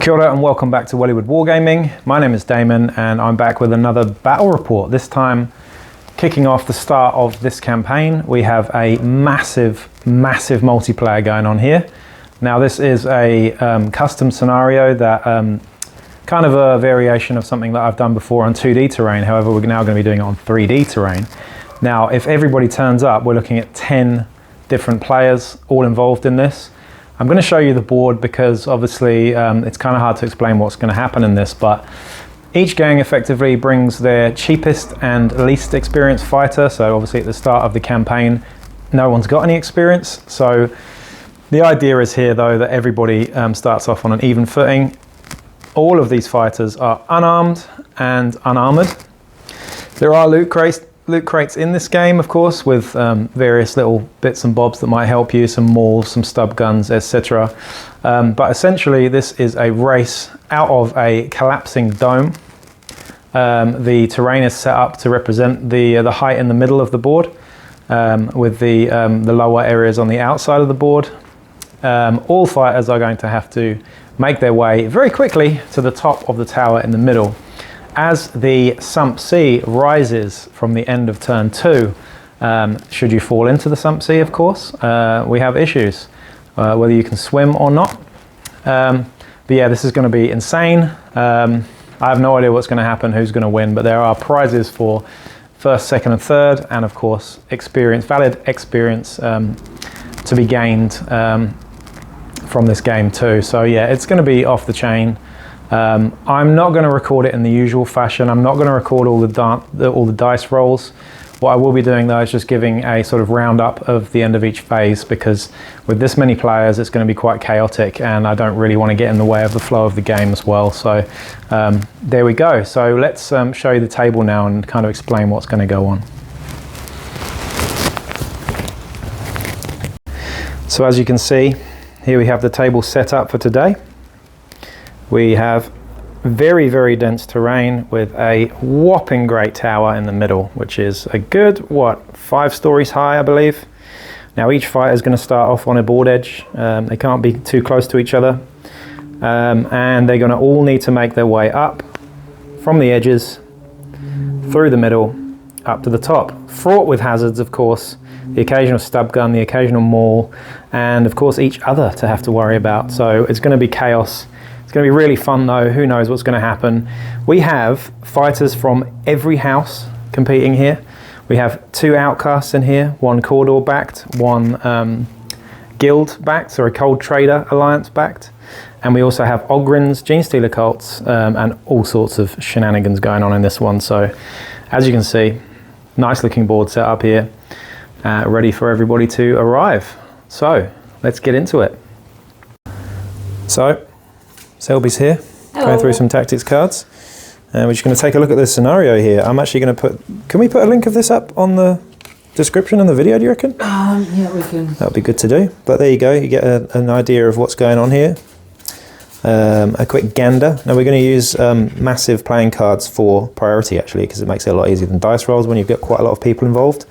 Kia ora and welcome back to Wellywood Wargaming. My name is Damon and I'm back with another battle report. This time kicking off the start of this campaign. We have a massive multiplayer going on here. Now this is a custom scenario that kind of a variation of something that I've done before on 2D terrain. However, we're now going to be doing it on 3D terrain. Now if everybody turns up, we're looking at 10 different players all involved in this. I'm going to show you the board because obviously it's kind of hard to explain what's going to happen in this, but each gang effectively brings their cheapest and least experienced fighter. So obviously at the start of the campaign, no one's got any experience. So the idea is here though that everybody starts off on an even footing. All of these fighters are unarmed and unarmored. There are loot crates in this game, of course, with various little bits and bobs that might help you, some mauls, some stub guns, etc. But essentially this is a race out of a collapsing dome. The terrain is set up to represent the height in the middle of the board, with the lower areas on the outside of the board. All fighters are going to have to make their way very quickly to the top of the tower in the middle. As the sump sea rises from the end of turn 2, should you fall into the sump sea, of course, we have issues, whether you can swim or not. But yeah, this is going to be insane. I have no idea what's going to happen, who's going to win, but there are prizes for first, second and third, and of course experience, valid experience to be gained from this game too. So yeah, it's going to be off the chain. I'm not going to record it in the usual fashion. I'm not going to record all the dice rolls. What I will be doing though is just giving a sort of roundup of the end of each phase, because with this many players it's going to be quite chaotic and I don't really want to get in the way of the flow of the game as well. So there we go. So let's show you the table now and kind of explain what's going to go on. So as you can see, here we have the table set up for today. We have very dense terrain with a whopping great tower in the middle, which is a good, 5 stories high, I believe. Now each fighter is going to start off on a board edge. They can't be too close to each other. And they're going to all need to make their way up from the edges, through the middle, up to the top. Fraught with hazards, of course. The occasional stub gun, the occasional maul, and of course each other to have to worry about. So it's going to be chaos. It's going to be really fun though. Who knows what's going to happen. We have fighters from every house competing here. We have 2 outcasts in here, 1 Corridor backed, 1 Guild backed, or a Cold Trader Alliance backed. And we also have Ogryns, Genestealer cults, and all sorts of shenanigans going on in this one. So as you can see, nice looking board set up here, ready for everybody to arrive. So let's get into it. So Selby's here, going through some tactics cards. And we're just going to take a look at this scenario here. I'm actually going to put, can we put a link of this up on the description in the video, do you reckon? Yeah, we can. That would be good to do. But there you go, you get an idea of what's going on here. A quick gander. Now we're going to use massive playing cards for priority actually, because it makes it a lot easier than dice rolls when you've got quite a lot of people involved.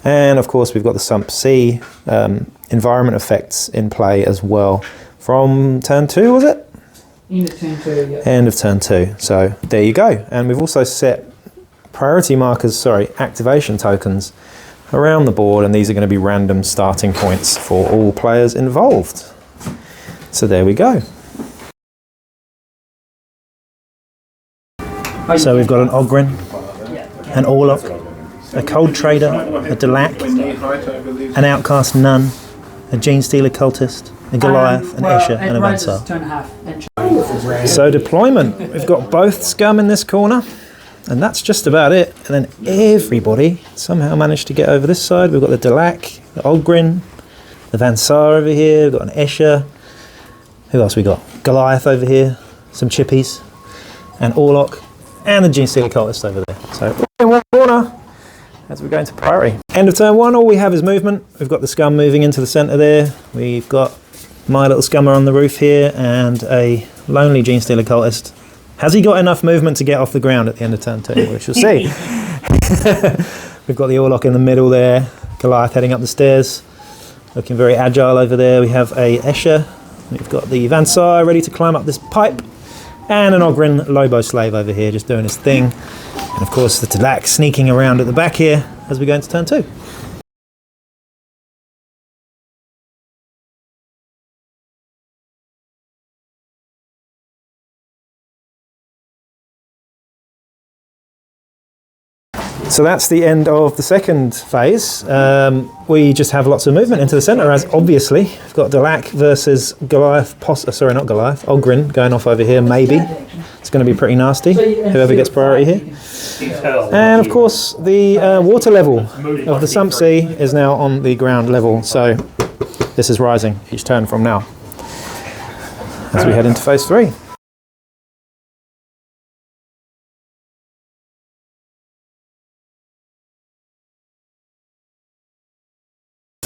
And of course we've got the sump sea environment effects in play as well. From turn 2, was it? End of turn 2, yeah. End of turn 2. So there you go. And we've also set priority markers, activation tokens around the board, and these are going to be random starting points for all players involved. So there we go. So we've got an Ogryn, an Orlock, a Cold Trader, a Delac, an Outcast Nun, a Genestealer cultist, a Goliath, an Escher, and a Vansar. So deployment, we've got both scum in this corner, and that's just about it. And then everybody somehow managed to get over this side. We've got the Delac, the Ogryn, the Vansar over here, we've got an Escher. Who else we got? Goliath over here, some Chippies, and Orlock, and the Genestealer cultist over there. So in one corner as we go into priority. End of turn 1, all we have is movement. We've got the scum moving into the centre there. We've got my little scummer on the roof here and a lonely Genestealer cultist. Has he got enough movement to get off the ground at the end of turn 2? We shall see. We've got the Orlock in the middle there. Goliath heading up the stairs, looking very agile over there. We have a Escher. We've got the Vansar ready to climb up this pipe. And an Ogryn Lobo Slave over here just doing his thing. And of course the Dalak sneaking around at the back here as we go into turn 2. So that's the end of the second phase. We just have lots of movement into the centre, as obviously we've got Dalak versus Goliath, not Goliath, Ogryn going off over here, maybe. It's going to be pretty nasty, whoever gets priority here. And of course the water level of the Sump Sea is now on the ground level, so this is rising each turn from now as we head into phase 3.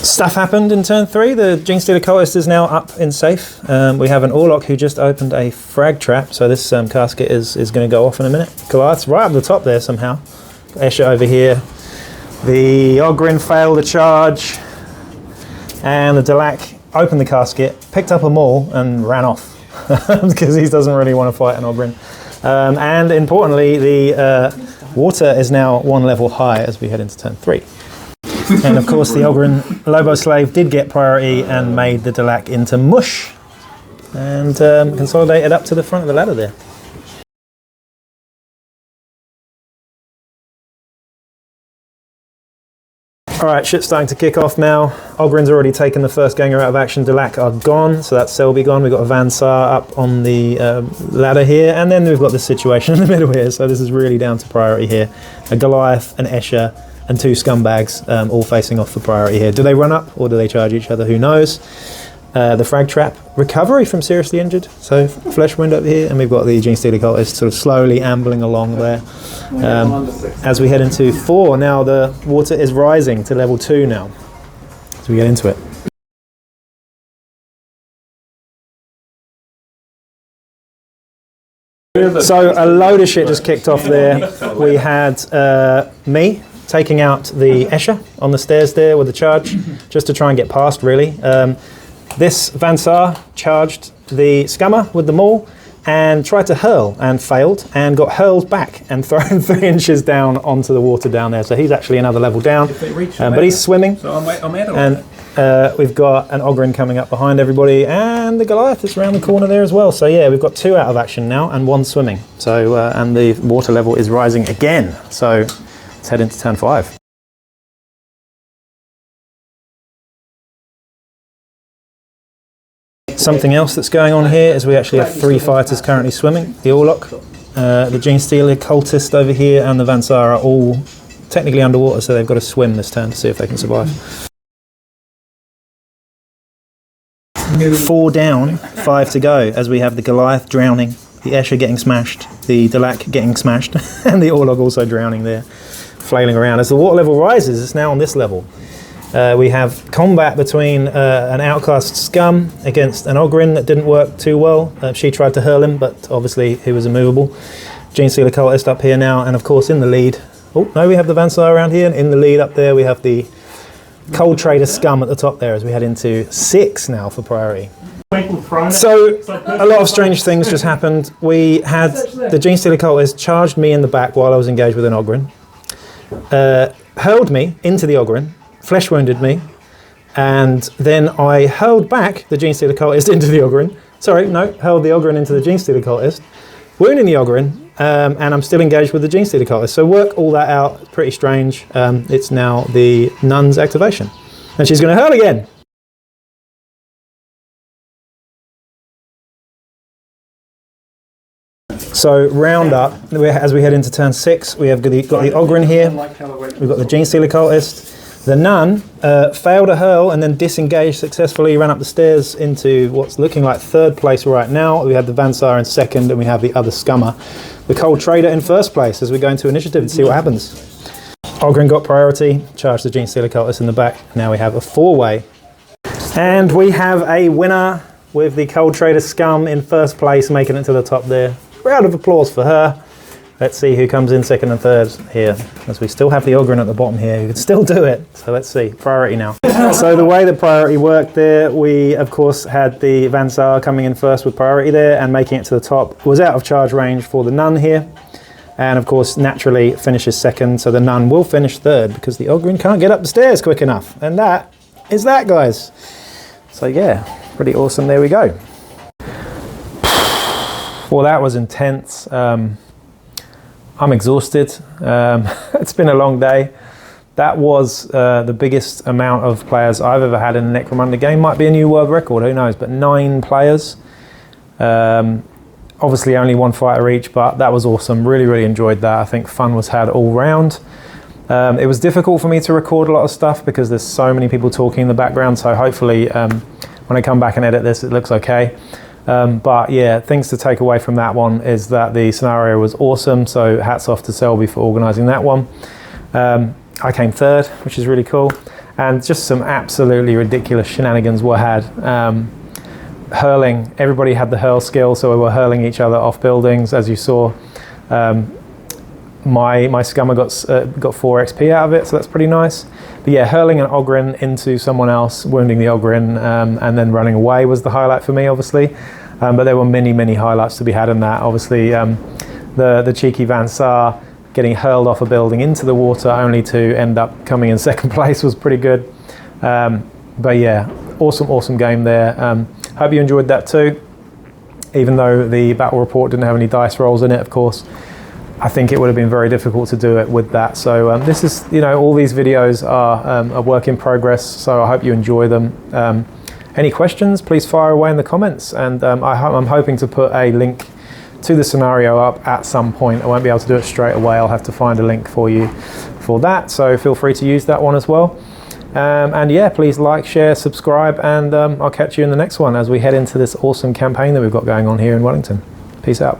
Stuff happened in turn 3. The Genestealer Cultist is now up in safe. We have an Orlok who just opened a frag trap, so this casket is going to go off in a minute. Goliath's right up the top there somehow. Escher over here. The Ogryn failed the charge, and the Dalak opened the casket, picked up a maul, and ran off because he doesn't really want to fight an Ogryn. And importantly, the water is now 1 level high as we head into turn 3. And of course the Ogryn Lobo Slave did get priority and made the Dalak into mush and consolidated up to the front of the ladder there. Alright, shit's starting to kick off now. Ogryn's already taken the first ganger out of action. Dalak are gone, so that's Selby gone. We've got a Van Saar up on the ladder here, and then we've got this situation in the middle here, so this is really down to priority here. A Goliath, an Escher, and 2 scumbags all facing off for priority here. Do they run up or do they charge each other? Who knows? The frag trap, recovery from seriously injured, so flesh wound up here, and we've got the Genestealer Cultist sort of slowly ambling along there. As we head into 4, now the water is rising to level 2 now, as we get into it. So a load of shit just kicked off there. We had me taking out the Escher on the stairs there with the charge, just to try and get past, really. This Van Saar charged the Scummer with the maul and tried to hurl and failed and got hurled back and thrown 3 inches down onto the water down there. So he's actually another level down, but he's swimming. So and we've got an Ogryn coming up behind everybody, and the Goliath is around the corner there as well. So yeah, we've got 2 out of action now and 1 swimming. So and the water level is rising again. So let's head into turn 5. Something else that's going on here is we actually have 3 fighters currently swimming. The Orlok, the Genestealer Cultist over here, and the Van Saar are all technically underwater, so they've got to swim this turn to see if they can survive. 4 down, 5 to go, as we have the Goliath drowning, the Escher getting smashed, the Dalak getting smashed, and the Orlok also drowning there, flailing around. As the water level rises, it's now on this level. We have combat between an outcast Scum against an Ogryn that didn't work too well. She tried to hurl him, but obviously he was immovable. Genestealer Cultist up here now, and of course in the lead. Oh no, we have the Van Saar around here, and in the lead up there we have the Cold Trader Scum at the top there as we head into 6 now for priority. So a lot of strange things just happened. We had the Genestealer Cultist charged me in the back while I was engaged with an Ogryn, hurled me into the Ogryn, flesh wounded me, and then I hurled back the Genestealer Cultist into the Ogryn. Hurled the Ogryn into the Genestealer Cultist, wounding the Ogryn, and I'm still engaged with the Genestealer Cultist. So work all that out, it's pretty strange. It's now the Nun's activation. And she's going to hurl again. So round up, as we head into turn 6, we have got the Ogryn here, we've got the Genestealer Cultist. The Nun failed a hurl and then disengaged successfully, ran up the stairs into what's looking like 3rd place right now. We have the Van Saar in 2nd, and we have the other Scummer. The Cold Trader in 1st place as we go into initiative and see what happens. Ogryn got priority, charged the Genestealer Cultist in the back. Now we have a 4-way. And we have a winner with the Cold Trader Scum in 1st place, making it to the top there. Round of applause for her. Let's see who comes in second and third here, as we still have the Ogryn at the bottom here. You can still do it. So let's see, priority now. So the way the priority worked there, we of course had the Van Saar coming in first with priority there and making it to the top. Was out of charge range for the Nun here. And of course, naturally finishes second. So the Nun will finish third because the Ogryn can't get up the stairs quick enough. And that is that, guys. So yeah, pretty awesome. There we go. Well, that was intense. I'm exhausted. It's been a long day. That was the biggest amount of players I've ever had in a Necromunda game. Might be a new world record, who knows, but 9 players. Obviously only 1 fighter each, but that was awesome. Really, really enjoyed that. I think fun was had all round. It was difficult for me to record a lot of stuff because there's so many people talking in the background, so hopefully when I come back and edit this, it looks okay. But yeah, things to take away from that one is that the scenario was awesome, so hats off to Selby for organising that one. I came third, which is really cool, and just some absolutely ridiculous shenanigans were had. Hurling, everybody had the hurl skill, so we were hurling each other off buildings, as you saw. My scummer got 4 XP out of it, so that's pretty nice. But yeah, hurling an Ogryn into someone else, wounding the Ogryn, and then running away was the highlight for me, obviously. But there were many, many highlights to be had in that. Obviously, the cheeky Van Saar getting hurled off a building into the water only to end up coming in second place was pretty good. But yeah, awesome game there. Hope you enjoyed that too. Even though the battle report didn't have any dice rolls in it, of course, I think it would have been very difficult to do it with that. So this is, all these videos are a work in progress, so I hope you enjoy them. Any questions, please fire away in the comments, and I'm hoping to put a link to the scenario up at some point. I won't be able to do it straight away. I'll have to find a link for you for that, so feel free to use that one as well. And yeah, please like, share, subscribe, and I'll catch you in the next one as we head into this awesome campaign that we've got going on here in Wellington. Peace out.